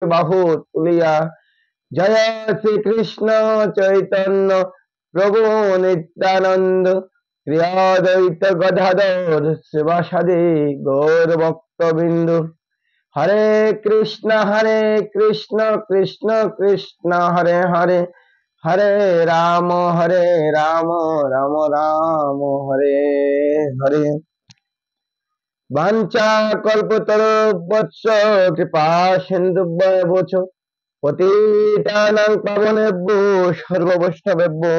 বাহু তুলিয়া জয় শ্রী কৃষ্ণ চৈতন্য প্রভু নিত্যানন্দ শ্রী অদ্বৈত গদাধর শিবাসাদি গৌর ভক্তবৃন্দ। হরে কৃষ্ণ কৃষ্ণ কৃষ্ণ হরে হরে, হরে রাম রাম রাম হরে হরে। বাঞ্ছা কল্পতরুভ্যশ্চ কৃপা সিন্ধুভ্যেব চ পতিতানাং পাবনেভ্যো সর্ববৈষ্ণবেভ্যো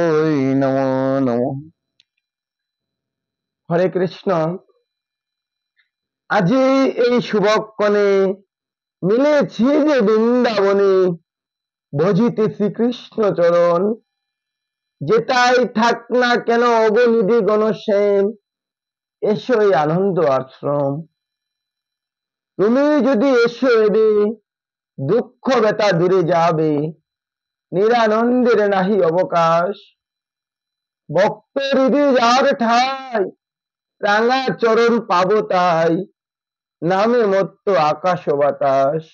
নমো নমঃ। হরে কৃষ্ণ। আজি এই শুভক্ষণে মিলেছি যে বৃন্দাবনে, ভজিতে শ্রীকৃষ্ণ চরণ। যেটাই থাক না কেন অগনিধি গণসেন, এসো এই আনন্দ আশ্রম। তুমি যদি এসো এবে, দুঃখ ব্যথা দূরে যাবে, নিরানন্দের নাহি অবকাশ। ভক্ত হৃদয় যার ঠাই, রাঙা চরণ পাবো তাই, নামে মত্ত আকাশ ও বাতাস।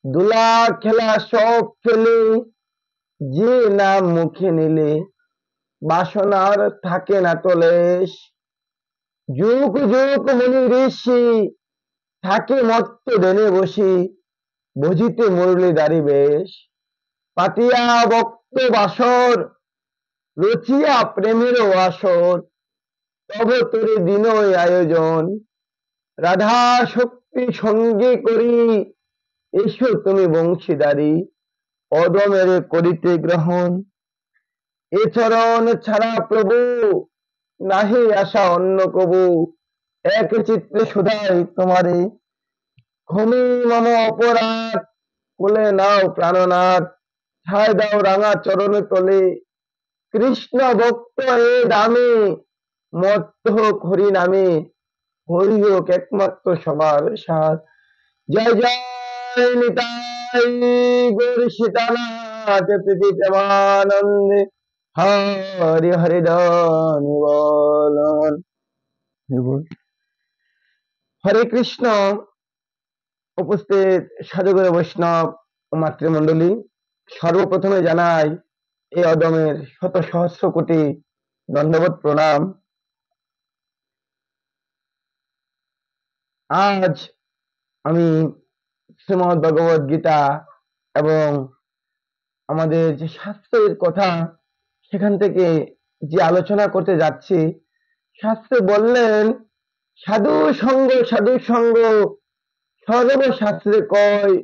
দুলা খেলা সব ফেলে, যে নাম মুখে নিলে, বাসনার থাকে না তো লেশ। যুগ যুগ মুনি ঋষি, থাকে মত্ত দেনে বসি, ভজিতে মুরলীধারী বেশ। পাতিয়া ভক্ত বাসর, রচিয়া প্রেমের আসর, তব তোরে দিনই আয়োজন। রাধা শক্তি সঙ্গে করি, এসো তুমি বংশীদারি, অদমের করিতে গ্রহণ। এ চরণ ছাড়া প্রভু, নাহি আশা অন্য কবু। এক চিত্তে শুধাই তোমারে, ক্ষমি মম অপরাধ, কোলে নাও প্রাণনাথ। ঠাই দাও রাঙা চরণ তলে, কৃষ্ণ ভক্ত এ দামে, মত্ত হোক হরি নামে, হরি হোক একমাত্র সবার সার। জয় জয় নিতাই গৌর সীতানাথ প্রীতি প্রেমানন্দে, হরে হরে বল। হরে কৃষ্ণ। উপস্থিত সাধুগুরু বৈষ্ণব ও মাতৃমণ্ডলী, সর্বপ্রথমে জানাই এই অদমের শত সহস্র কোটি দণ্ডবত প্রণাম। আজ আমি শ্রীমদ্ ভগবদ গীতা এবং আমাদের যে শাস্ত্রের কথা, সেখান থেকে যে আলোচনা করতে যাচ্ছি। শাস্ত্রে বললেন, সাধু সঙ্গ সর্বশাস্ত্রে কয়,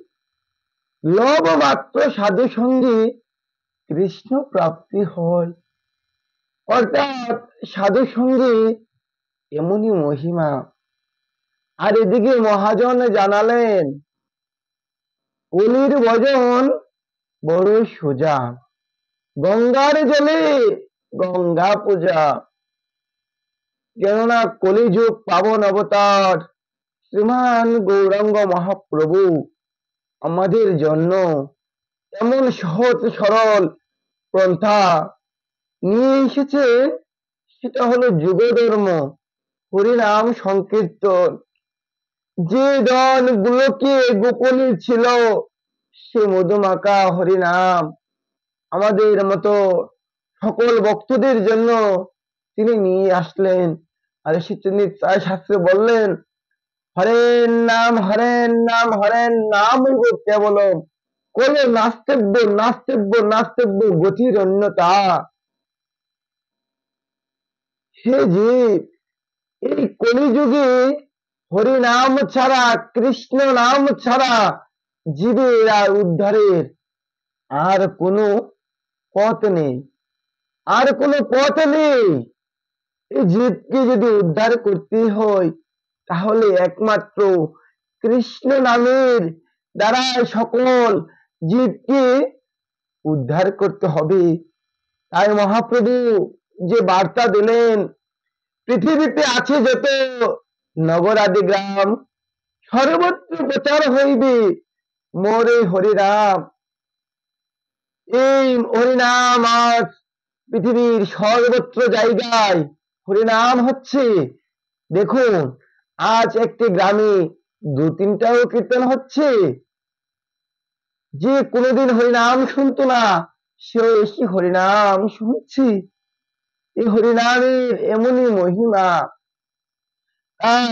লব মাত্র সাধু সঙ্গী কৃষ্ণ প্রাপ্তি হয়। অর্থাৎ সাধু সঙ্গী এমনই মহিমা। আর এদিকে মহাজন জানালেন, অলির ভজন বড় সোজা, গঙ্গার জলে গঙ্গা পূজা। কেননা কলিযুগ পাবন অবতার শ্রীমান গৌরাঙ্গ মহাপ্রভু আমাদের জন্য এমন সহজ সরল পন্থা নিয়ে এসেছে, সেটা হলো যুগ ধর্ম, হরিনাম সংকীর্তন। যে দল গুলোকে গোপনে ছিল, সে মধুমাখা হরিনাম আমাদের মতো সকল ভক্তদের জন্য তিনি নিয়ে আসলেন। আর তিনি শাস্ত্রে বললেন, হরেন নাম কেবল, কোন নাস্তেব্য গতির অন্যতা। হে জীব, এই কলিযুগে হরিনাম ছাড়া, কৃষ্ণ নাম ছাড়া জীবের আর উদ্ধারের আর কোনো পথ নেই, আর কোনো পথ নেই। এই জীবকে যদি উদ্ধার করতে হয়, তাহলে একমাত্র কৃষ্ণ নামের দ্বারা সকল জীবকে উদ্ধার করতে হবে। তাই মহাপ্রভু যে বার্তা দিলেন, পৃথিবীতে আছে যত নগর আদি গ্রাম, সর্বত্র প্রচার হইবে মোরে হরিনাম। এই হরিনাম আজ পৃথিবীর সর্বত্র জায়গায় হরিনাম হচ্ছে। দেখুন, আজ একটি গ্রামে 2-3টাও কীর্তন হচ্ছে। যে কোনোদিন হরিনাম শুনতো না, সেও এসে হরিনাম শুনছি। এই হরিনামের এমনই মহিমা। তাই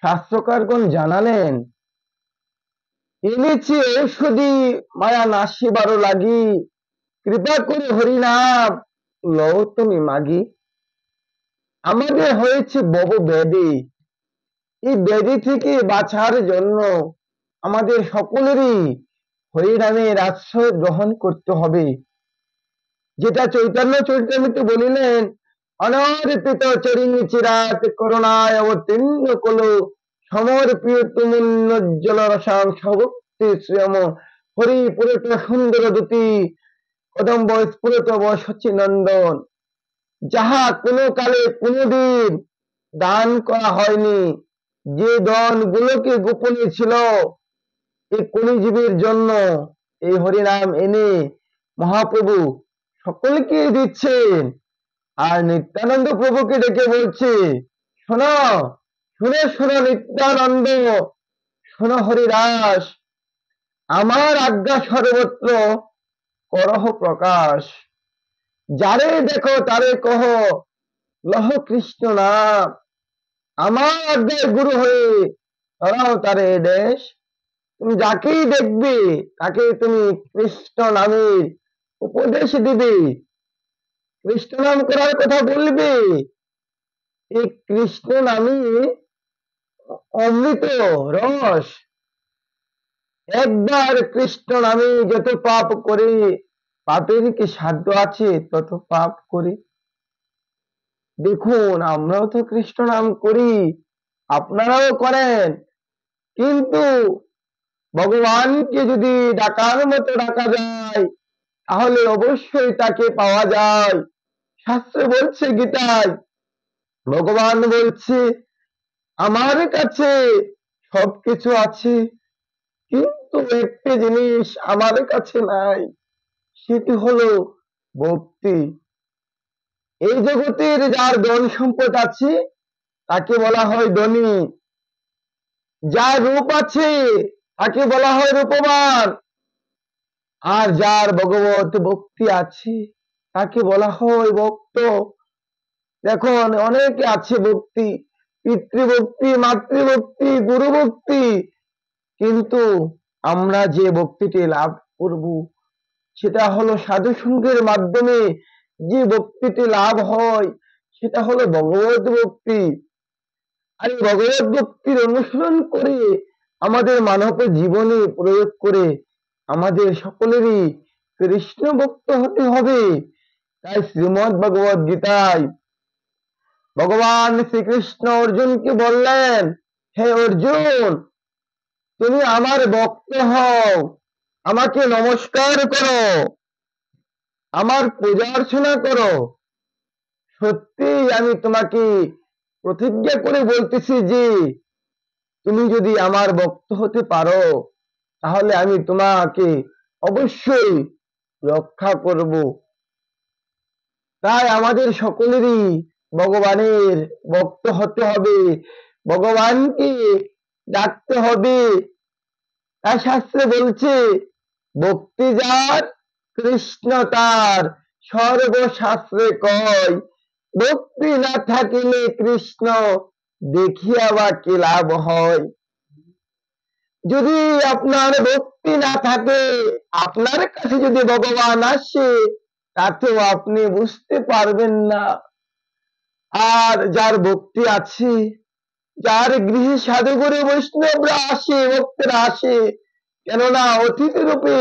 শাস্ত্রকারগণ জানালেন, এনেছে ঔষধি মায়া নাশিবারো লাগি, কৃপা করে হরিনাম লও তুমি মাগি। আমাদের হয়েছে বহু ব্যাধি, এই ব্যাধি থেকে বাঁচার জন্য আমাদের সকলেরই হরিনামের আশ্রয় গ্রহণ করতে হবে। যেটা চৈতন্য চরিতামৃতে বলিলেন, অনর্পিত চরিণী চিরাত করুণায় অবতীর্ণ কলো, সমর্পিত মুন্নজ্জ্বল রসাং সভক্তি শ্রিয়ম, হরি পুরুত সুন্দর দুতি কদম্ব স্ফুরত শচীনন্দন। যাহা কোনো কালে কোনোদিন দান করা হয়নি, যে দন গুলোকে গোপনে ছিল, এই কলিজীবের জন্য এই হরিনাম এনে মহাপ্রভু সকলকে দিচ্ছেন। আর নিত্যানন্দ প্রভুকে ডেকে বলছে, শোনো শুনে শোনো নিত্যানন্দ, শোনো হরিদাস, আমার আজ্ঞা সর্বত্র করহ প্রকাশ। যারে দেখো তারে কহ লহ কৃষ্ণ নাম, আমার আজ্ঞায় গুরু হয়ে ধরাও তারে দেশ। তুমি যাকেই দেখবে তাকে তুমি কৃষ্ণ নামের উপদেশ দিবে, কৃষ্ণ নাম করার কথা বলবে। এই কৃষ্ণ নামে অমৃত রস। একবার কৃষ্ণ নামে যত পাপ করে, পাপের কি সাধ্য আছে তত পাপ করে। দেখুন, আমরাও তো কৃষ্ণ নাম করি, আপনারাও করেন, কিন্তু ভগবানকে যদি ডাকার মতো ডাকা যায়, তাহলে অবশ্যই তাকে পাওয়া যায়। শাস্ত্র বলছে, গীতায় ভগবান বলছে, আমার কাছে সবকিছু আছে, কিন্তু একটি জিনিস আমার কাছে নাই, সেটি হলো ভক্তি। এই জগতের যার ধন সম্পদ আছে তাকে বলা হয় ধনী, যার রূপ আছে তাকে বলা হয় রূপবান, আর যার ভগবত ভক্তি আছে তাকে বলা হয় ভক্ত। দেখুন, অনেকে আছে ভক্তি, পিতৃভক্তি, মাতৃভক্তি, গুরু ভক্তি, কিন্তু আমরা যে ভক্তিটি লাভ করব সেটা হলো সাধু সঙ্গের মাধ্যমে যে ভক্তিটি লাভ হয়, সেটা হলো ভগবত ভক্তি। আর এই ভগবত ভক্তির অনুসরণ করে আমাদের মানব জীবনে প্রয়োগ করে আমাদের সকলেরই কৃষ্ণ ভক্ত হতে হবে। তাই শ্রীমদ্ ভগবদ গীতায় ভগবান শ্রীকৃষ্ণ অর্জুনকে বললেন, হে অর্জুন, তুমি আমার ভক্ত হও, আমাকে নমস্কার করো, আমার পূজা অর্চনা করো। সত্যি আমি তোমাকে প্রতিজ্ঞা করে বলতেছি যে তুমি যদি আমার ভক্ত হতে পারো, তাহলে আমি তোমাকে অবশ্যই রক্ষা করব। তাই আমাদের সকলেরই ভগবানের ভক্ত হতে হবে, ভগবানকে ডাকতে হবে। তাই শাস্ত্রে বলছে, ভক্তি যার কৃষ্ণ তার, সর্বশাস্ত্রে কয়, ভক্তি না থাকিলে কৃষ্ণ দেখিয়া বা কি লাভ হয়। যদি আপনার ভক্তি না থাকে, আপনার কাছে যদি ভগবান আসে, তাতেও আপনি বুঝতে পারবেন না। আর যার ভক্তি আছে, যার গৃহে সাধুগুরু বৈষ্ণবরা আসে, ভক্তরা আসে, কেননা অতিথি রূপে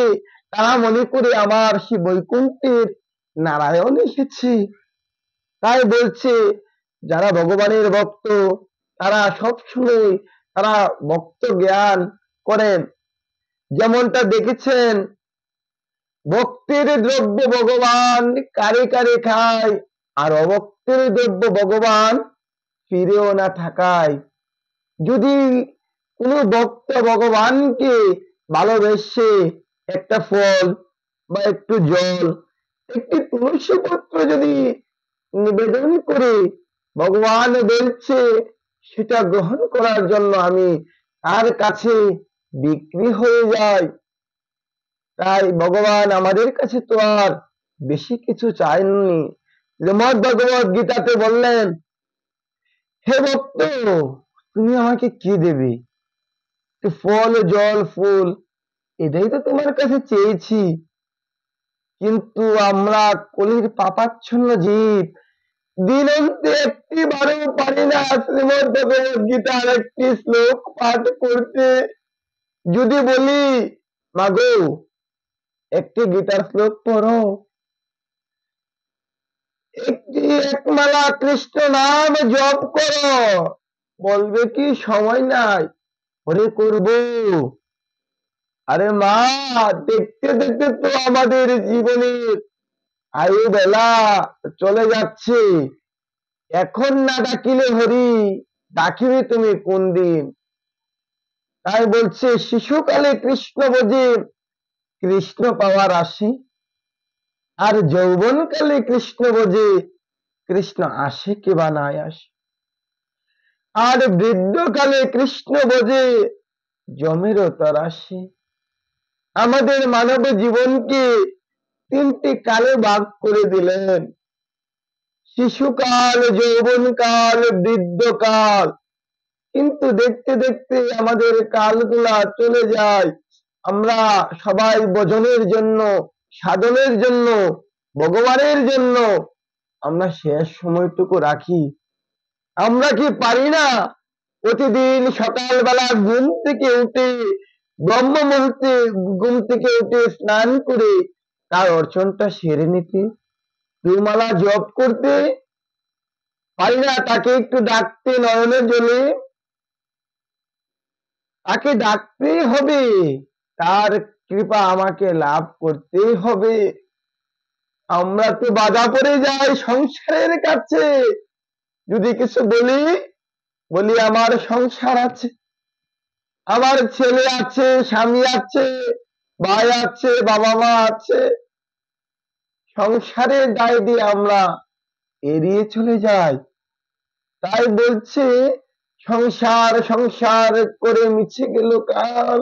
তারা মনে করে আমার সে বৈকুণ্ঠের নারায়ণ এসেছে। তাই বলছে, যারা ভগবানের ভক্ত তারা সবসময় তারা ভক্ত জ্ঞান করেন। যেমনটা দেখেছেন, ভক্তের দ্রব্য ভগবান কারে কারে খায়, আর অভক্তের দ্রব্য ভগবান ফিরেও না থাকায়। যদি কোনো ভক্ত ভগবানকে ভালোবেসে একটা ফল বা একটু জল, একটি তুলসী পত্র যদি নিবেদন করে, ভগবান বলছে সেটা গ্রহণ করার জন্য আমি তার কাছে বিক্রি হয়ে যাই। তাই ভগবান আমাদের কাছে তো আর বেশি কিছু চাইননি। শ্রীমদ্ ভগবত গীতাতে বললেন, হে ভক্ত, তুমি আমাকে কি দেবে? ফল, জল, ফুল, এটাই তো তোমার কাছে চেয়েছি। কিন্তু আমরা কলির পাপাচ্ছন্ন জীব, দিন অন্তে একটি বারও পারি না শ্রীমদ্ ভগবত গীতার একটি শ্লোক পাঠ করতে। যদি বলি, মাগো একটি গীতার শ্লোক পড়ো, একটি একমালা কৃষ্ণ নাম জপ করো, বলবে কি সময় নাই, ওরে করব। আরে মা, দেখতে দেখতে তো আমাদের জীবনের আয়ু বেলা চলে যাচ্ছে। এখন না ডাকিলে হরি, ডাকিবে তুমি কোন দিন? তাই বলছে, শিশুকালে কৃষ্ণ বোঝে কৃষ্ণ পাওয়ার আসে, আর যৌবনকালে কৃষ্ণ বোঝে কৃষ্ণ আসে কে বা নাই আসে, আর বৃদ্ধকালে কৃষ্ণ বোঝে যমেরও তরাসে। আমাদের মানব জীবনকে তিনটি কালে ভাগ করে দিলেন, শিশুকাল, যৌবনকাল, বৃদ্ধকাল। কিন্তু দেখতে দেখতে আমাদের কালগুলা চলে যায়। আমরা সবাই ভজনের জন্য, সাধনের জন্য, ভগবানের জন্য আমরা শেষ সময়টুকু রাখি। আমরা কি পারি না প্রতিদিন সকালবেলা ঘুম থেকে উঠে, ব্রহ্ম মুহূর্তে ঘুম থেকে উঠে স্নান করে তার অর্চনটা সেরে নিতে, তিরমালা জপ করতে? পারি না তাকে একটু ডাকতে নয়নের জলে? তাকে ডাকতেই হবে, তার কৃপা আমাকে লাভ করতেই হবে। আমরা তো বাধা পড়ে যাই সংসারের কাছে। যদি কিছু বলি আমার সংসার আছে, আমার ছেলে আছে, স্বামী আছে, ভাই আছে, বাবা মা আছে, সংসারের দায় দিয়ে আমরা এড়িয়ে চলে যাই। তাই বলছে, সংসার সংসার করে মিছে গেল কাল,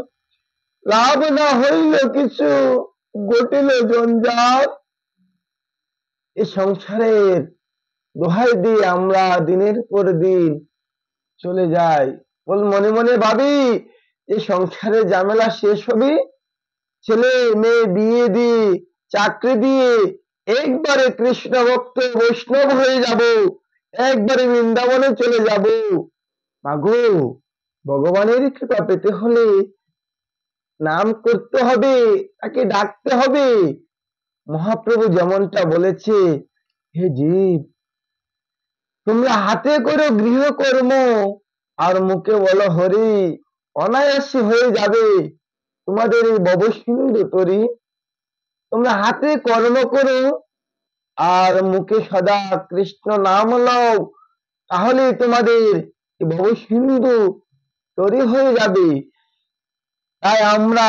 লাভ না হইল কিছু, ঘটিল জঞ্জাল। এই সংসারের দোহাই দিয়ে আমরা দিনের পর দিন চলে যাই। মনে মনে ভাবি যে সংসারে ঝামেলা শেষ হবে, ছেলে মেয়ে বিয়ে দিয়ে, চাকরি দিয়ে একবারে কৃষ্ণ ভক্ত বৈষ্ণব হয়ে যাব, একবারে বৃন্দাবনে চলে যাব। মাগো, ভগবানের কৃপা পেতে হলে নাম করতে হবে, তাকে ডাকতে হবে। মহাপ্রভু যেমনটা বলেছে, হে জীব, তোমরা হাতে করো গৃহকর্ম আর মুখে বলো হরি, অনায়াসে হয়ে যাবে তোমাদের এই ভবসিন্ধু তরী। তোমরা হাতে কর্ম করো আর মুখে সদা কৃষ্ণ নাম লও, তাহলে তোমাদের ভবসিন্ধু তরী হয়ে যাবে। তাই আমরা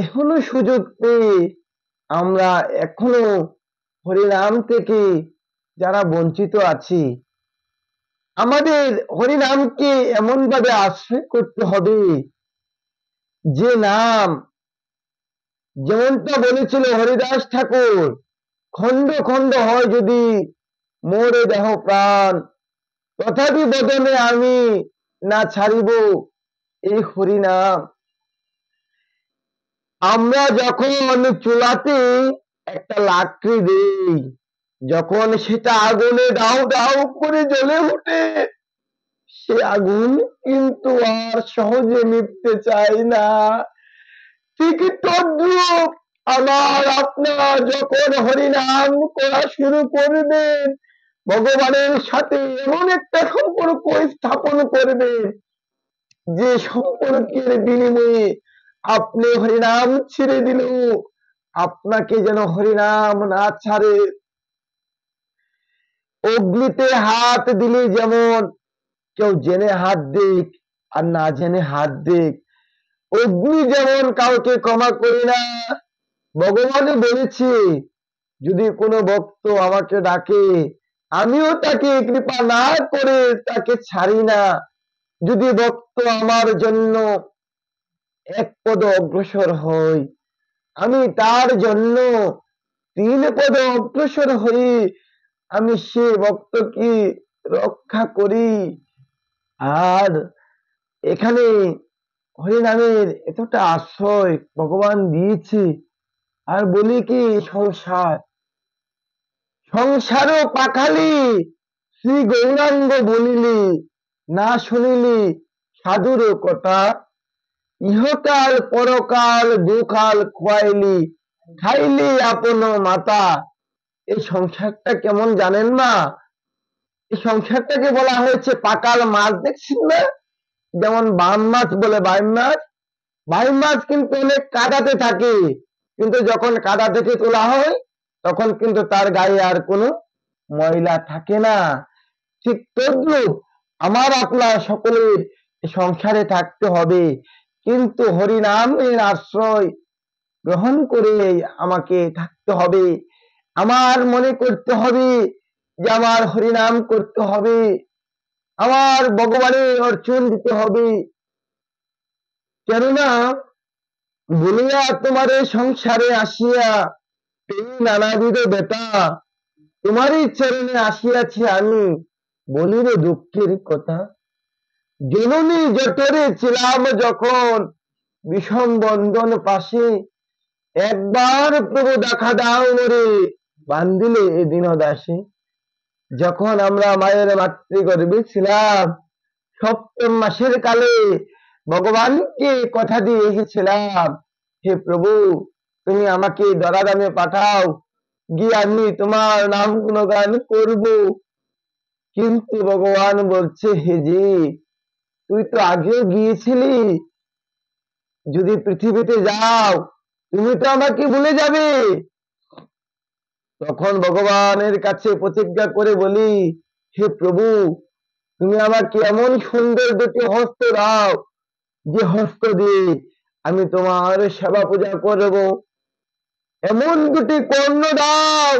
এখনো সুযোগ পেয়ে আমরা এখনো হরিনাম থেকে যারা বঞ্চিত আছি, আমাদের হরিনামকে এমন ভাবে আশ্রয় করতে হবে যে নাম, যেমনটা বলেছিল হরিদাস ঠাকুর, খন্ড খন্ড হয় যদি মোরে দেহ প্রাণ, তথাপি বদনে আমি না ছাড়িব এই হরিনাম। আমরা যখন চুলাতে একটা লাকড়ি দেই, যখন সেটা আগুনে দাউ দাউ করে জ্বলে ওঠে, সে আগুন কিন্তু আর সহজে নিভতে চায় না। ঠিক তদ্রূপ আমার আপনার যখন হরিনাম করা শুরু করবেন, ভগবানের সাথে এমন একটা সম্পর্ক স্থাপন করবেন যে সম্পর্কের বিনিময়ে আপনি হরিনাম ছেড়ে দিল, আপনাকে যেন হরিনাম না ছাড়ে। অগ্নিতে হাত দিলে যেমন কেউ জেনে হাত দিক আর না জেনে হাত দিক, অগ্নি যেমন কাউকে ক্ষমা করে না, ভগবানই বলেছে যদি কোনো ভক্ত আমাকে ডাকে আমিও তাকে কৃপা না করে তাকে ছাড়ি না। যদি ভক্ত আমার জন্য এক পদ অগ্রসর হয়, আমি তার জন্য 3 পদ অগ্রসর হই, আমি সে ভক্তকে রক্ষা করি। আর এখানে হরিনামের এতটা আশ্রয় ভগবান দিয়েছে। আর বলি কি, সংসারও পাখালি শ্রী গৌরাঙ্গ বলিলি, না শুনিলি সাধুর কথা, ইহকাল পরকাল দুকাল খোয়াইলি, খাইলি আপন মাতা। এই সংসারটা কেমন জানেন না? এই সংসারটাকে বলা হয়েছে পাকাল মাছ, দেখছেন না? যেমন বাম মাছ বলে, বাইম মাছ কিন্তু অনেক কাদাতে থাকে, কিন্তু যখন কাদা থেকে তোলা হয় তখন কিন্তু তার গায়ে আর কোনো ময়লা থাকে না। ঠিক তদ্রূপ আমার আপনার সকলের সংসারে থাকতে হবে, কিন্তু হরিনামের আশ্রয় গ্রহণ করে আমাকে থাকতে হবে। আমার মনে করতে হবে যে আমার হরিনাম করতে হবে, আমার ভগবানের অর্চন দিতে হবে। কেননা বলিয়া তোমার সংসারে আসিয়া এই নানাবিধ বেটা, তোমারই চরণে আসিয়াছি আমি, বলিব দুঃখের কথা। জননী জঠরে ছিলাম যখন বিষম বন্ধন পাশে, একবার প্রভু দেখা দাও মরে, বান্ধিলে এদিন দাসে। যখন আমরা মায়ের মাতৃগর্ভে ছিলাম, সপ্তম মাসের কালে ভগবানকে কথা দিয়ে এসেছিলাম, হে প্রভু তুমি আমাকে ধরাধামে পাঠাও, গিয়ে আমি তোমার নাম গুণগান করব। কিন্তু ভগবান বলছে, হে যে তুই তো আগেও গিয়েছিলি, যদি পৃথিবীতে যাও তুমি তো আমাকে ভুলে যাবে। তখন ভগবানের কাছে প্রতিজ্ঞা করে বলি, হে প্রভু তুমি আমাকে এমন সুন্দর দুটি হস্ত দাও, যে হস্ত দিয়ে আমি তোমার সেবা পূজা করব। এমন দুটি কর্ণ দাও,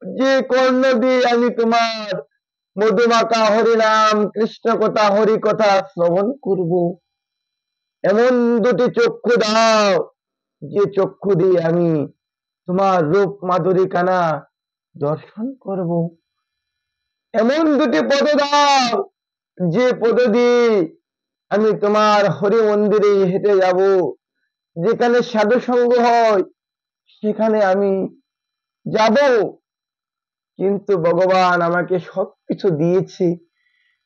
যে কর্ণ দিয়ে আমি তোমার মধুমাকা হরিনাম কৃষ্ণ কথা হরি কথা শ্রবণ করব। এমন দুটি চক্ষু দাও, যে চক্ষু দিয়ে আমি তোমার রূপ মাধুরী কানা দর্শন করব। এমন দুটি পদ দাও, যে পদ দিয়ে আমি তোমার হরি মন্দিরে হেঁটে যাব, যেখানে সাধু সঙ্গ হয় সেখানে আমি যাব। কিন্তু ভগবান আমাকে সবকিছু দিয়েছে।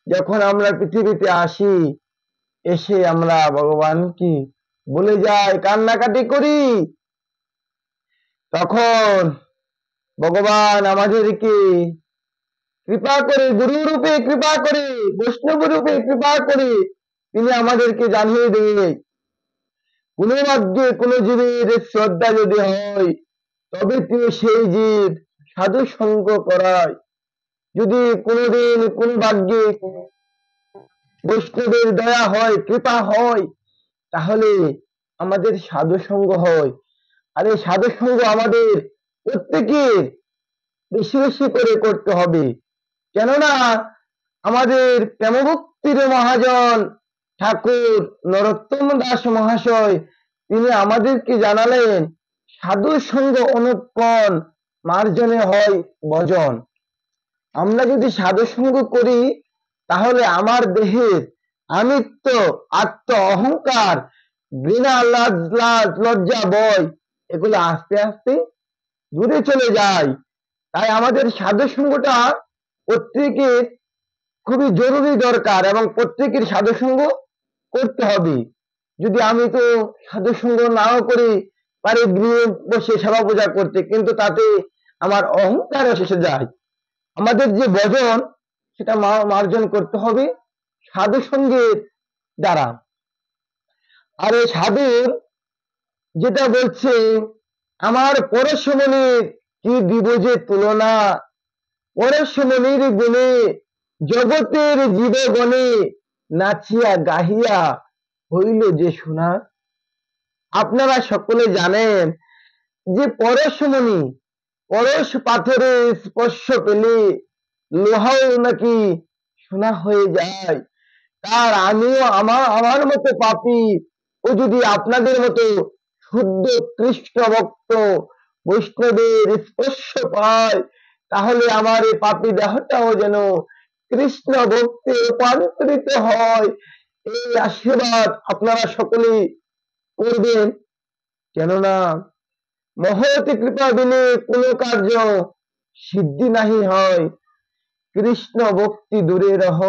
যখন আমরা পৃথিবীতে আসি, এসে আমরা ভগবানকে বলে যাই, কান্নাকাটি করি, তখন ভগবান আমাদেরকে কৃপা করে, গুরু রূপে কৃপা করে, বৈষ্ণব রূপে কৃপা করে তিনি আমাদেরকে জানিয়ে দেবে, কোন ভাগ্যে কোন জীবের শ্রদ্ধা যদি হয় তবে তিনি সেই জীব সাধু সঙ্গ করায়। যদি কোনদিন কোন ভাগ্যে বৈষ্ণবের দয়া হয়, কৃপা হয়, তাহলে আমাদের সাধু সঙ্গ হয়। আর এই সাধু সঙ্গ আমাদের প্রত্যেকের বেশি বেশি করে করতে হবে। কেননা আমাদের প্রেমভক্তির মহাজন ঠাকুর নরোত্তম দাস মহাশয় তিনি আমাদেরকে জানালেন, সাধু সঙ্গ অনুপন মার্জনে হয় ভজন। আমরা যদি সাধু সঙ্গ করি তাহলে আমার দেহের আমিত্ব, আত্ম অহংকার, ঘৃণা, লাজ লজ্জা ভয় এগুলো আস্তে আস্তে দূরে চলে যায়। তাই আমাদের সাধু সঙ্গটা প্রত্যেকের খুবই জরুরি দরকার, এবং প্রত্যেকের সাধু সঙ্গ করতে হবে। যদি আমি তো সাধু সঙ্গ নাও করি, পারি গৃহে বসে সেবা পূজা করতে, কিন্তু তাতে আমার অহংকার এসে যায়। আমাদের যে ভজন সেটা মার্জন করতে হবে সাধু সঙ্গের দ্বারা। আর এই সাধুর যেটা বলছে, আমার পরশমণির কি দিব যে তুলনা, পরশমণির গুণে জগতের জীবগণে নাচিয়া গাহিয়া হইল যে শোনা। আপনারা সকলে জানেন যে পরশমণি, পরশ পাথরে স্পর্শ পেলে লোহাও নাকি সোনা হয়ে যায়। তার আমিও আমার মতো পাপী ও যদি আপনাদের মতো শুদ্ধ কৃষ্ণ ভক্ত বৈষ্ণবের স্পর্শ পায়, তাহলে আমার এই পাপী দেহটাও যেন কৃষ্ণ ভক্তে রূপান্তরিত হয়। এই আশীর্বাদ আপনারা সকলেই করবেন, কেননা মহতি কৃপা বিনে কোন কার্য সিদ্ধি নাহি হয়। কৃষ্ণ ভক্তি দূরে রহ,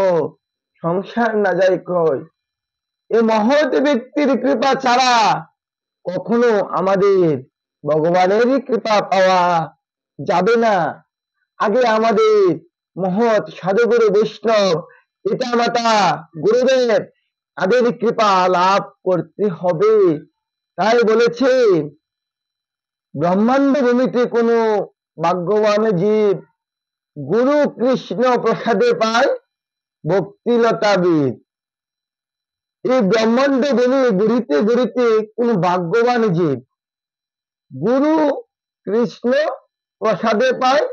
সংসার না যায় ক্ষয়। এই মহৎ ব্যক্তির কৃপা ছাড়া কখনো আমাদের ভগবানের কৃপা পাওয়া যাবে না। আগে আমাদের মহৎ সাধুগুরু বৈষ্ণব পিতা মাতা গুরুদেব তাদের কৃপা লাভ করতে হবে। তাই বলেছে, ব্রহ্মাণ্ড ভূমিতে কোনো ভাগ্যবান জীব গুরু কৃষ্ণ প্রসাদে পায় ভক্তিলতা বীর। এই ব্রহ্মাণ্ড ভূমি ঘুরিতে ঘুরিতে কোন ভাগ্যবান জীব গুরু কৃষ্ণ প্রসাদে পায়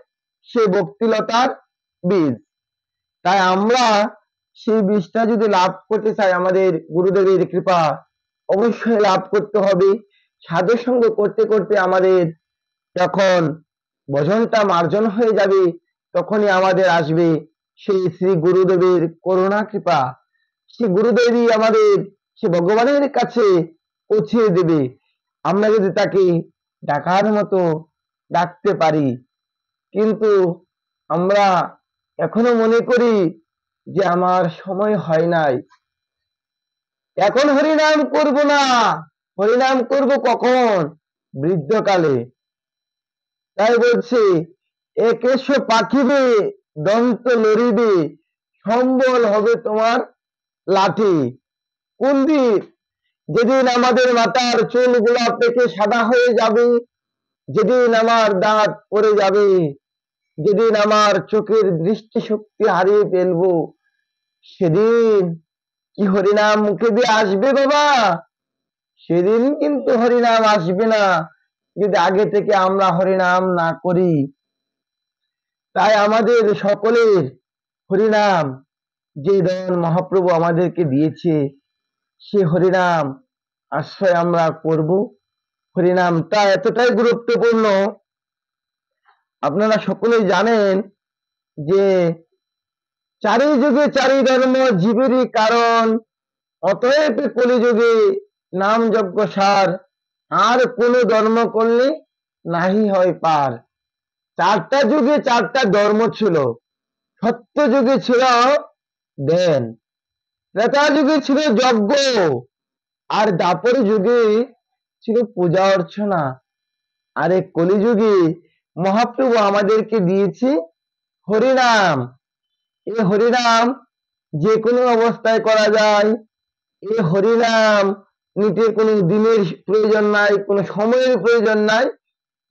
সে ভক্তিলতার বীজ। তাই আমরা সেই বীজটা যদি লাভ করতে চাই, আমাদের গুরুদেবের কৃপা অবশ্যই লাভ করতে হবে। সাধু সঙ্গ করতে করতে আমাদের যখন ভজনটা মার্জন হয়ে যাবে, তখনই আমাদের আসবে সেই শ্রী গুরুদেবের করুণা কৃপা। শ্রী গুরুদেবই আমাদের সে ভগবানের কাছে পৌঁছিয়ে দেবে, আমরা যদি তাকে ডাকার মতো ডাকতে পারি। কিন্তু আমরা এখনো মনে করি যে আমার সময় হয় নাই, এখন হরিনাম করব না, হরিনাম করব কখন? বৃদ্ধকালে। তাই বলছে, একেশ পাখিবে দন্ত লড়িবে, সম্বল হবে তোমার লাঠি। কোন দিন? যেদিন আমাদের মাথার চুলগুলা পেকে সাদা হয়ে যাবে, যেদিন আমার দাঁত পড়ে যাবে, যেদিন আমার চোখের দৃষ্টিশক্তি হারিয়ে ফেলবো, সেদিন কি হরিনাম মুখে দিয়ে আসবে বাবা? সেদিন কিন্তু হরিনাম আসবে না, যদি আগে থেকে আমরা হরিনাম না করি। তাই আমাদের সকলের হরিনাম যে ধন মহাপ্রভু আমাদেরকে দিয়েছে, সে হরিনাম আশ্রয় আমরা করব। হরিনামটা এতটাই গুরুত্বপূর্ণ, আপনারা সকলেই জানেন যে চারি যুগে চারি ধর্ম জীবেরই কারণ, অতএব কলিযুগে নাম যজ্ঞ সার, আর কোন ধর্ম করলে নাহি হয় পার। চারটা যুগে চারটা ধর্ম ছিল। সত্য যুগে ছিল ধ্যান, ত্রেতা যুগে ছিল যজ্ঞ, আর দাপর যুগে ছিল পূজা অর্চনা, আর এই কলিযুগে মহাপ্রভু আমাদেরকে দিয়েছে হরিনাম। এই হরিনাম যে কোনো অবস্থায় করা যায়। এই হরিনাম নিতে কোনো দিনের প্রয়োজন নাই, কোনো সময়ের প্রয়োজন নাই,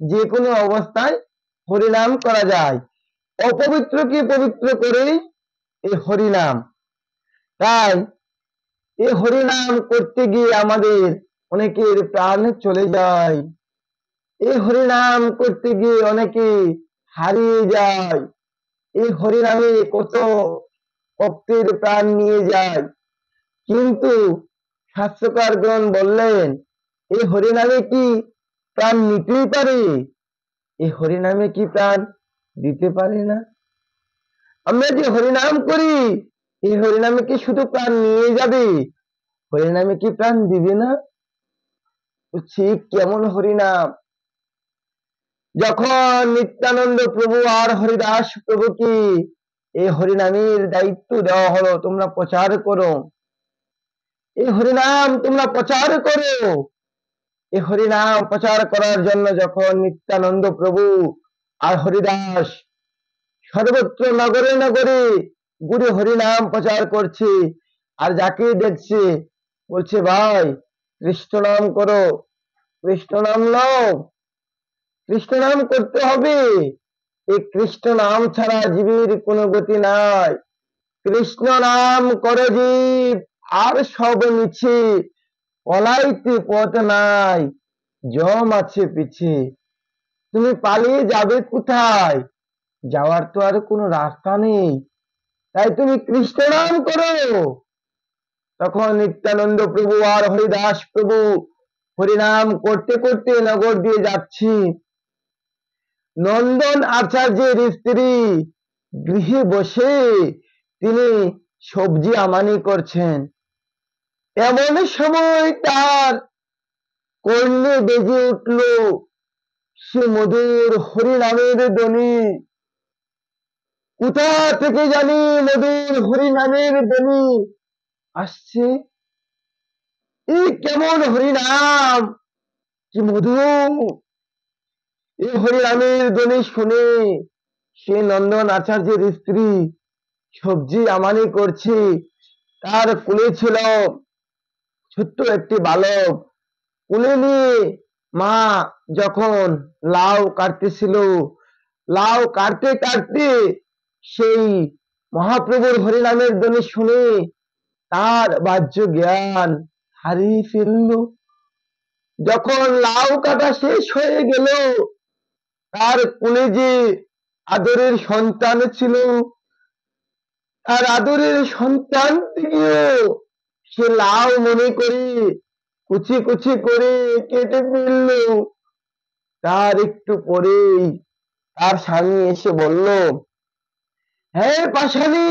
যে কোনো অবস্থায় হরিনাম করা যায়। অপবিত্রকে পবিত্র করে এই হরিনাম। তাই এই হরিনাম করতে গিয়ে আমাদের অনেকের প্রাণ চলে যায়, এই হরিনাম করতে গিয়ে অনেকে হারিয়ে যায়, এই হরিনামে কত ভক্তের প্রাণ নিয়ে যায়। কিন্তু শাস্ত্রকারগণ বললেন, এই হরিনামে কি প্রাণ নিতেই পারে? এই হরিনামে কি প্রাণ দিতে পারে না? আমরা যে হরিনাম করি, এই হরিনামে কি শুধু প্রাণ নিয়ে যাবে? হরিনামে কি প্রাণ দিবে না? ঠিক কেমন হরিনাম? যখন নিত্যানন্দ প্রভু আর হরিদাস প্রভুকে এই হরিনামের দায়িত্ব দেওয়া হলো, তোমরা প্রচার করো, এই হরিনাম তোমরা প্রচার করো। এই হরিনাম প্রচার করার জন্য যখন নিত্যানন্দ প্রভু আর হরিদাস সর্বত্র নগরে নগরে গুরু হরিনাম প্রচার করছে, আর যাকে দেখছে বলছে, ভাই কৃষ্ণ নাম করো, কৃষ্ণ নাম নাও, কৃষ্ণ নাম করতে হবে। এই কৃষ্ণ নাম ছাড়া জীবের কোনো গতি নাই। কৃষ্ণ নাম করো জীব, আর সব মিছে, পলাইতে পথ নাই, জম আছে পিছে। তুমি পালিয়ে যাবে কোথায়? যাওয়ার তো আর কোনো রাস্তা নেই, তাই তুমি কৃষ্ণ নাম করো। তখন নিত্যানন্দ প্রভু আর হরিদাস প্রভু হরিনাম করতে করতে নগর দিয়ে যাচ্ছি। নন্দন আচার্যের স্ত্রী গৃহে বসে তিনি সবজি আমানি করছেন। এমন সময় তার কর্ণে বেজে উঠল সে মধুর হরিনামের ধ্বনি। কোথা থেকে জানি মধুর হরিনামের ধ্বনি আসছে। এই কেমন হরিনাম, কি মধুর! এই হরিনামের ধ্বনি শুনে সে নন্দন আচার্যের স্ত্রী সবজি আমানি করছে। তার কোলে ছিল ছোট্ট একটি বালক। কোলে নিয়ে মা যখন লাউ কাটতেছিল, লাউ কাটতে কাটতে সেই মহাপ্রভুর হরিনামের ধ্বনি শুনে তার বাহ্য জ্ঞান হারিয়ে ফেলল। যখন লাউ কাটা শেষ হয়ে গেল, তার কোলে যে আদরের সন্তান ছিল, তার আদরের সন্তানটিকেও সে লাউ মনে করে কুচি কুচি করে কেটে ফেলল। তার একটু পরেই তার স্বামী এসে বলল, হ্যাঁ পাশানি,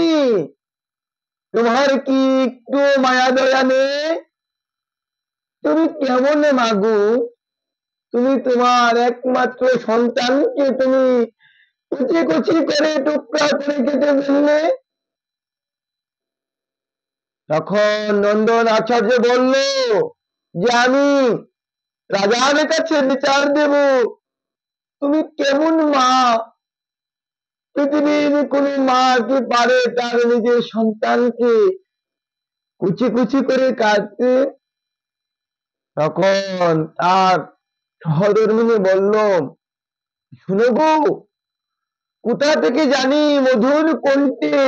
তোমার কি একটু মায়া দয়া নেই? তুমি কেমন মাগো? তুমি তোমার একমাত্র সন্তানকে তুমি কুচি কুচি করে টুকরা করে কেটে ফেললে। তখন নন্দন আচার্য বলল যে আমি রাজার কাছে বিচার দেব। তুমি কেমন মা? পৃথিবীর কোন মা কি পারে তার নিজের সন্তানকে কুচি কুচি করে কাটতে? তখন তার সহধর্মিনী বলল, শুনো গো, কোথা থেকে জানি মধুর কণ্ঠে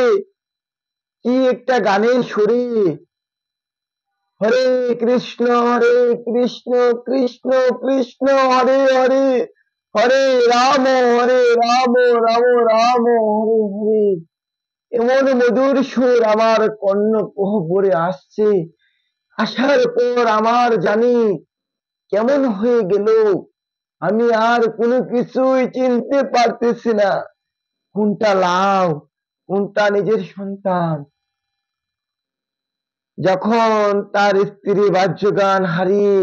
কি একটা গানের সুরে হরে কৃষ্ণ কৃষ্ণ কৃষ্ণ হরে হরে, হরে রাম রাম রাম হরে হরে, এমন মধুর সুর আমার কর্ণকুহরে আসছে। আসার পর আমার জানি কেমন হয়ে গেল, আমি আর কোনো কিছুই চিনতে পারতেছি না, কোনটা লাউ কোনটা নিজের সন্তান। যখন তার স্ত্রী বাহ্যজ্ঞান হারিয়ে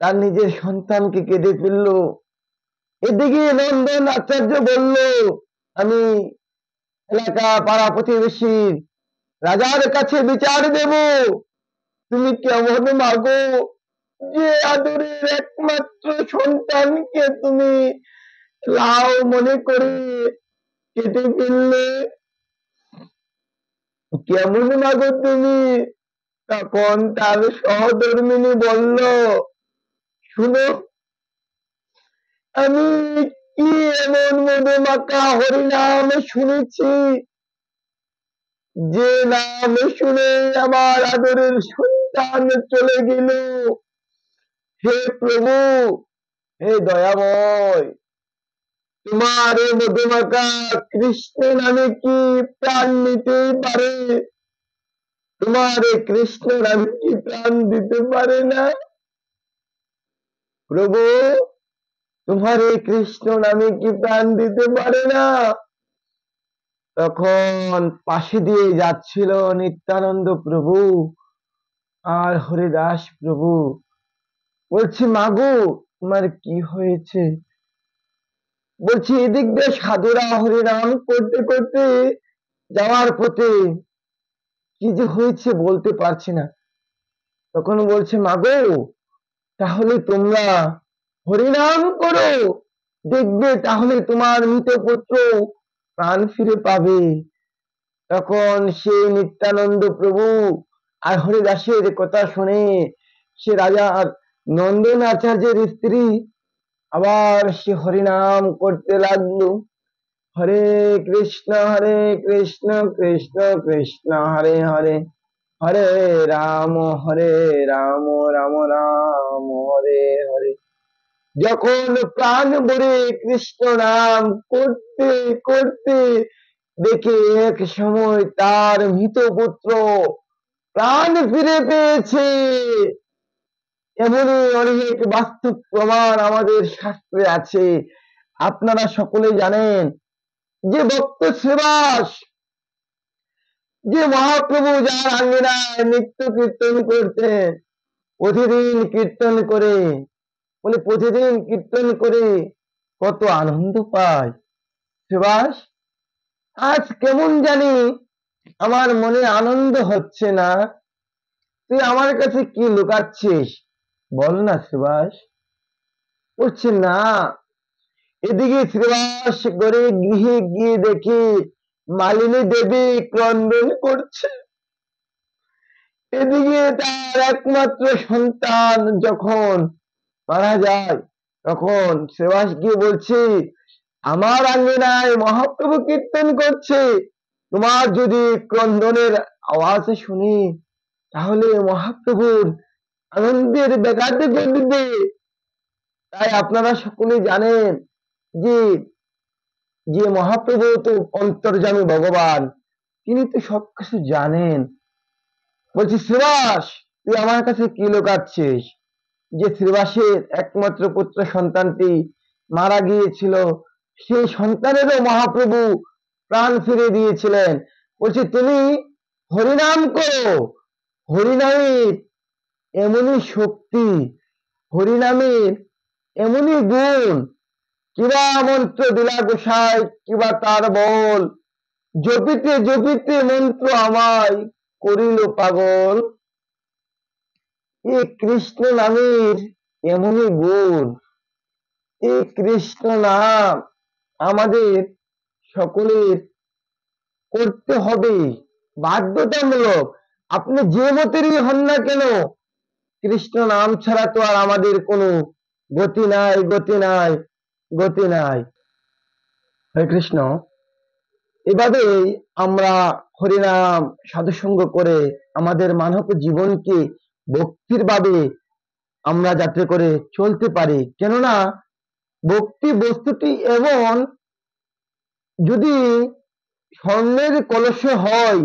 তার নিজের সন্তানকে কেঁদে ফেলল, এদিকে নন্দন আচার্য বলল, আমি এলাকা পাড়া প্রতিবেশী রাজার কাছে বিচার দেব। তুমি কেমন মাগো, যে আদরের একমাত্র সন্তানকে তুমি লাউ মনে করে কেটে ফেললে, কেমন মাগো তুমি? তখন তার সহধর্মিনী বলল, শুনো, আমি কি এমন মধুমাখা হরিনাম শুনেছি, যে নাম শুনে আমার আদরের সন্তান চলে গেল। হে প্রভু, হে দয়াময়, তোমার এই মধুমাখা কৃষ্ণ নামে কি প্রাণ নিতে পারে? তোমার এই কৃষ্ণ নামে কি প্রাণ দিতে পারে না? প্রভু, তোমার এই কৃষ্ণ নামে কি প্রাণ দিতে পারে না? তখন পাশে দিয়ে যাচ্ছিল নিত্যানন্দ প্রভু আর হরিদাস প্রভু। বলছি, মাগো তোমার কি হয়েছে? বলছি, এদিক দিয়ে সাধুরা হরিনাম করতে করতে যাওয়ার পথে কি যে হয়েছে বলতে পারছি না। তখন বলছে, মাগো তাহলে তোমরা হরিনাম করো, দেখবে তাহলে তোমার মৃত পুত্র প্রাণ ফিরে পাবে। তখন সেই নিত্যানন্দ প্রভু আর হরিদাসের কথা শুনে সে রাজার নন্দন আচার্যের স্ত্রী আবার সে হরিনাম করতে লাগলো। হরে কৃষ্ণ কৃষ্ণ কৃষ্ণ হরে হরে, হরে রাম রাম রাম হরে হরে। যখন প্রাণ ভরে কৃষ্ণ নাম করতে করতে দেখে এক সময় তার মৃত পুত্র প্রাণ ফিরে পেয়েছে। এমনই অনেক বাস্তব প্রমাণ আমাদের শাস্ত্রে আছে। আপনারা সকলে জানেন যে ভক্ত শ্রীবাস, যে মহাপ্রভু যার আঙ্গিনায় নিত্য কীর্তন করতেন, প্রতিদিন কীর্তন করে, বলে প্রতিদিন কীর্তন করে কত আনন্দ পায় শ্রীবাস। আজ কেমন জানি আমার মনে আনন্দ হচ্ছে না, তুই আমার কাছে কি লুকাচ্ছিস, বল না শ্রীবাস। বলছে না। এদিকে শ্রীবাস করে গৃহে গিয়ে দেখি মালিনী দেবী ক্রন্দন করছে। এদিকে তার একমাত্র সন্তান যখন মারা যায়, তখন শ্রীবাস গিয়ে বলছে, আমার আঙ্গিনায় মহাপ্রভু কীর্তন করছে, তোমার যদি ক্রন্দনের আওয়াজ শুনি তাহলে মহাপ্রভুর আনন্দের ব্যাঘাত ঘটবে। তাই আপনারা সকলে জানেন যে যে মহাপ্রভু তো অন্তর্যামী ভগবান, তিনি তো সবকিছু জানেন। বলছি শ্রীবাস, তুই আমার কাছে কি লুকাচ্ছিস? যে শ্রীবাসের একমাত্র পুত্র সন্তানটি মারা গিয়েছিল, সেই সন্তানেরও মহাপ্রভু প্রাণ ফিরে দিয়েছিলেন। বলছি তুমি হরিনাম করো, হরিনামের এমনই শক্তি, হরিনামের এমনই গুণ, কিবা মন্ত্র দিলা গোসাই, কিবা তার বল, জপিতে জপিতে মন্ত্র আমায় করিল পাগল। এই কৃষ্ণ নামের এমনই গুণ, এই কৃষ্ণ নাম আমাদের সকলের করতে হবে, বাধ্যতামূলক। আপনি যে মতেরই হন না কেন, কৃষ্ণ নাম ছাড়া তো আর আমাদের কোনো গতি নাই, গতি নাই, গতি নাই। হরে কৃষ্ণ। এভাবেই আমরা হরিনাম সাধুসঙ্গ করে আমাদের মানব জীবনকে ভক্তির ভাবে আমরা যাতে করে চলতে পারি। কেননা ভক্তি বস্তুটি এমন, যদি স্বর্ণের কলসে হয়,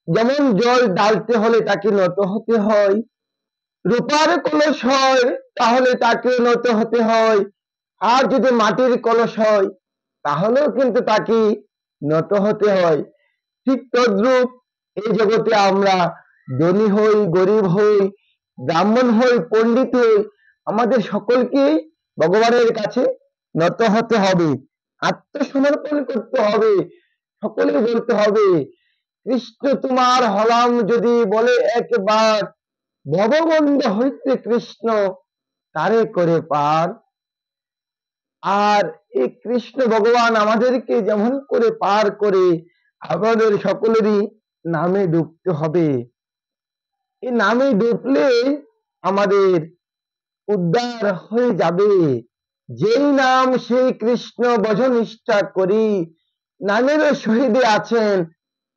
যেমন জল ঢালতে হলে তাকে নত হতে হয়, রূপার কলস হয় তাহলে তাকে নত হতে হয়, আর যদি মাটির কলস হয় তাহলেও কিন্তু তাকে নত হতে হয়। ঠিক তদ্রূপ এই জগতে আমরা ধনী হই, গরিব হই, ব্রাহ্মণ হই, পণ্ডিত হই, আমাদের সকলকেই ভগবানের কাছে নত হতে হবে, আত্মসমর্পণ করতে হবে। সকলে বলতে হবে, কৃষ্ণ তোমার হলাম যদি বলে একবার, ভববন্ধ হইতে কৃষ্ণ তারে করে পার। আর এই কৃষ্ণ ভগবান আমাদেরকে যেমন করে পার করে, আমাদের সকলেরই নামে ডুবতে হবে। এই নামে ডুবলে আমাদের উদ্ধার হয়ে যাবে। যেই নাম সেই কৃষ্ণ ভজনিষ্ঠা করি, নামের শহীদে আছেন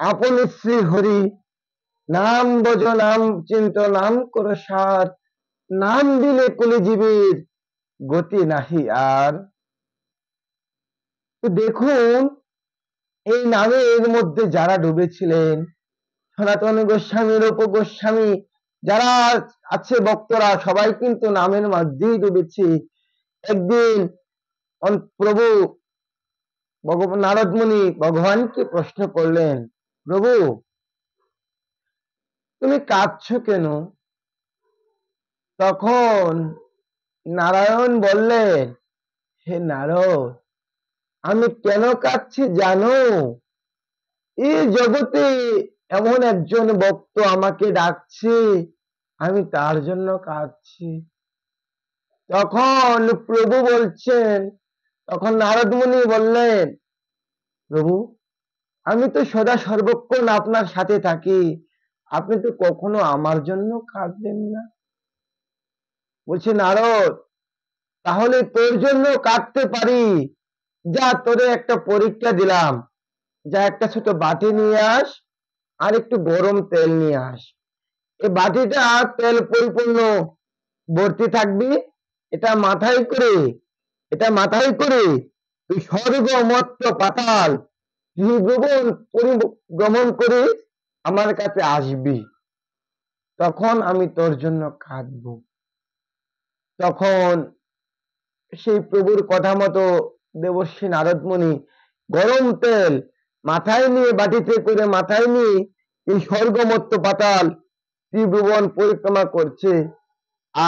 আপন শ্রী হরি। নাম ভজ নাম চিন্ত নাম কর সার, নাম দিলে কলিজীবের গতি নাহি আর। তো দেখুন, এই নামের মধ্যে যারা ডুবেছিলেন, সনাতন গোস্বামী, রূপ গোস্বামী, যারা আছে ভক্তরা, সবাই কিন্তু নামের মধ্যেই ডুবেছে। একদিন প্রভু ভগবান নারদ মুনি ভগবানকে প্রশ্ন করলেন, প্রভু তুমি কাঁদছো কেন? তখন নারায়ণ বললেন, হে নারদ, আমি কেন কাঁদছি জানো? এই জগতে এমন একজন ভক্ত আমাকে ডাকছে, আমি তার জন্য কাঁদছি। তখন প্রভু বলছেন, তখন নারদ মুনি বললেন, প্রভু আমি তো সদা সর্বক্ষণ আপনার সাথে থাকি, আপনি তো কখনো আমার জন্য কাঁদবেন না। বলছে নারদ, তাহলে তোর জন্য কাঁদতে পারি, যা তোরে একটা পরীক্ষা দিলাম, যা একটা ছোট বাটি নিয়ে আস, আর একটু গরম তেল নিয়ে আস। এই বাটিটা তেল পরিপূর্ণ ভর্তি থাকবি, এটা মাথায় করে, এটা মাথায় করে তুই স্বর্গ মর্ত্য পাতাল ত্রিভুবন পরিভ্রমণ করে আমার কাছে আসবি, তখন আমি তোর জন্য কাঁদবো। তখন সেই প্রভুর কথা মতো দেবর্ষী নারদ মুনি গরম তেল মাথায় নিয়ে, বাটিতে করে মাথায় নিয়ে এই স্বর্গ মর্ত্য পাতাল ত্রিভুবন পরিক্রমা করছে।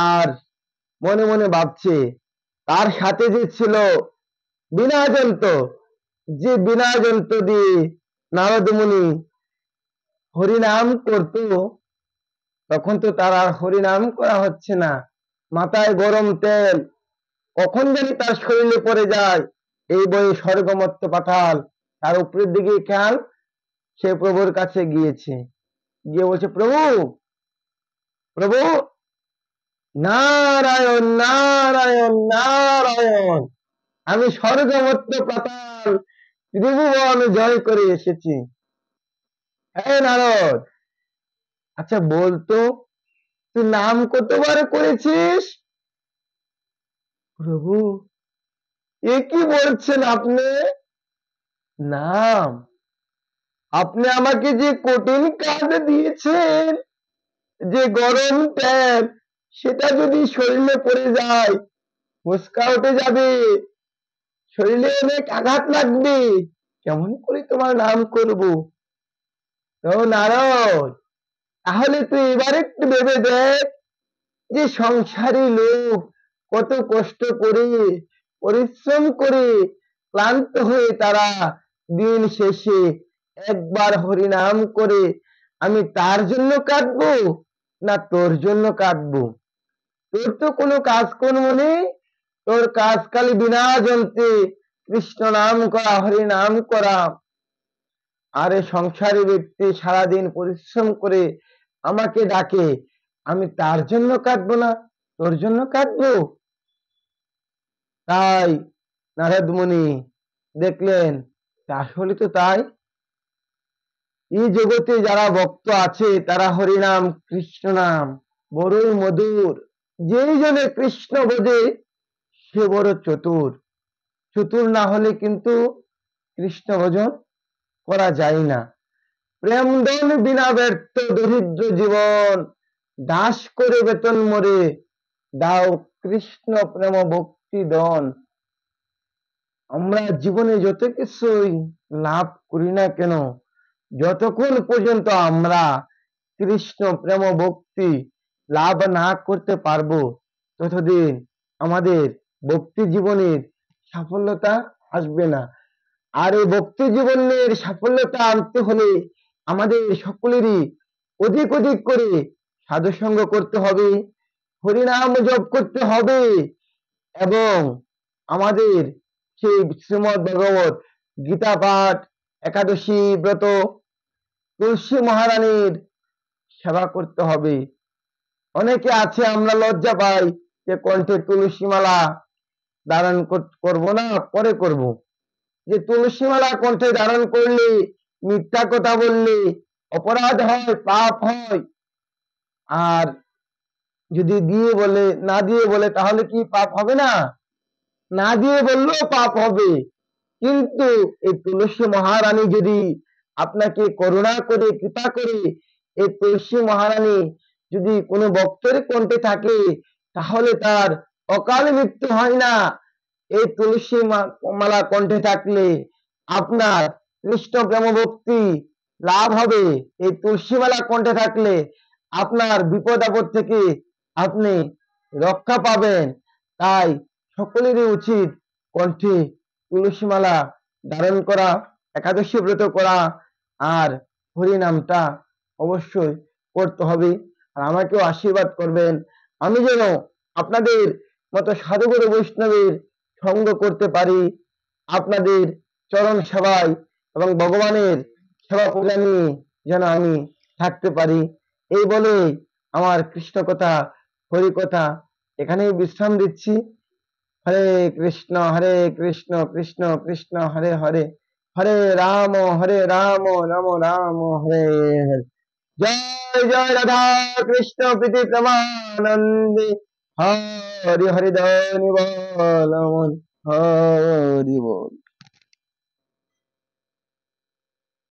আর মনে মনে ভাবছে তার সাথে যে ছিল বীণা যন্ত্র, যে বীণা যন্ত্র দিয়ে নারদ মুনি হরিনাম করত, তখন তো তার আর হরিনাম করা হচ্ছে না। মাথায় গরম তেল কখন জানি তার শরীরে পড়ে যায়, এই বয়ে স্বর্গমর্ত্য পাতাল তার উপরের দিকে খেয়াল। সে প্রভুর কাছে গিয়েছে, গিয়ে বলছে, প্রভু প্রভু, নারায়ণ নারায়ণ নারায়ণ, আমি স্বর্গমর্ত্য পাতাল ত্রিভুবন জয় করে এসেছি। হ্যাঁ নারদ, আচ্ছা বলতো তুই নাম কতবার করেছিস? প্রভু, এ কি বলছেন আপনি? নাম? আপনি আমাকে যে কঠিন কাজ দিয়েছেন, যে গরম তেল, সেটা যদি শরীরে পড়ে যায়, ফোসকা উঠে যাবে, শরীরে অনেক আঘাত লাগবে, কেমন করে তোমার নাম করব? তো নারদ, তাহলে তুই এবার একটু ভেবে দেখ, যে সংসারী লোক কত কষ্ট করে, পরিশ্রম করে, ক্লান্ত হয়ে তারা দিন শেষে একবার হরিনাম করে, আমি তার জন্য কাঁদবো না তোর জন্য কাঁদবো? তোর তো কোনো কাজকর্ম নেই, তোর কাজ খালি বিনা যন্ত্রে কৃষ্ণ নাম করা, হরি নাম করা। আরে সংসারী ব্যক্তি সারাদিন পরিশ্রম করে আমাকে ডাকে, আমি তার জন্য কাঁদবো না তোর জন্য কাঁদবো? তাই নারদ মুনি দেখলেন আসলে তো তাই। এই জগতে যারা ভক্ত আছে তারা হরিনাম কৃষ্ণ নাম বড়ই মধুর। যেই জনে কৃষ্ণ বোঝে সে বড় চতুর। চতুর না হলে কিন্তু কৃষ্ণ ভজন করা যায় না। প্রেম দন বিনা ব্যর্থ দরিদ্র জীবন, দাস করে বেতন মরে, দাও কৃষ্ণ প্রেম ভক্তি দন। আমরা জীবনে যত কিছুই লাভ করি না কেন, যতক্ষণ পর্যন্ত আমরা কৃষ্ণ প্রেম ভক্তি লাভ না করতে পারবো, ততদিন আমাদের ভক্তি জীবনের সাফল্যতা আসবে না। আর এই ভক্তি জীবনের সাফল্যতা আনতে হলে আমাদের সকলেরই অধিক অধিক করে সাধুসঙ্গ করতে হবে, হরিনাম জপ করতে হবে, এবং আমাদের সেই শ্রীমদ ভগবত গীতা পাঠ, একাদশী ব্রত, তুলসী মহারানীর সেবা করতে হবে। অনেকে আছে আমরা লজ্জা পাই যে কণ্ঠে তুলসী মালা ধারণ করব না, পরে করব। যে তুলসী মালা কণ্ঠে ধারণ করলে, মিথ্যা কথা বললে অপরাধ হয়, পাপ হয়। আর যদি দিয়ে বলে, না দিয়ে বলে, তাহলে কি পাপ হবে না? না দিয়ে বললেও পাপ হবে। কিন্তু এই তুলসী মহারানী যদি আপনাকে করুণা করে, কৃপা করে, এই তুলসী মহারানী যদি কোনো ভক্তের কণ্ঠে থাকে, তাহলে তার অকাল মৃত্যু হয় না। এই তুলসী মালা কণ্ঠে থাকলে আপনার কৃষ্ণ প্রেম ভক্তি লাভ হবে। এই তুলসী মালা কণ্ঠে থাকলে আপনার বিপদ আপদ থেকে আপনি রক্ষা পাবেন। তাই সকলেরই উচিত কণ্ঠে তুলসী মালা ধারণ করা, একাদশী ব্রত করা, আর হরি নামটা অবশ্যই করতে হবে। আর আমাকেও আশীর্বাদ করবেন, আমি যেন আপনাদের মতো সাধুগুরু বৈষ্ণবের সঙ্গ করতে পারি, আপনাদের চরণ সেবায় এবং ভগবানের সেবা পূজা নিয়ে যেন আমি থাকতে পারি। এই বলে আমার কৃষ্ণ কথা, হরি কথা এখানেই বিশ্রাম দিচ্ছি। হরে কৃষ্ণ কৃষ্ণ কৃষ্ণ হরে হরে, হরে রাম রাম রাম হরে হরে। জয় জয় রাধা কৃষ্ণ প্রীতি প্রমানন্দে, হরি হরি ধ্বনি বল হরি বল।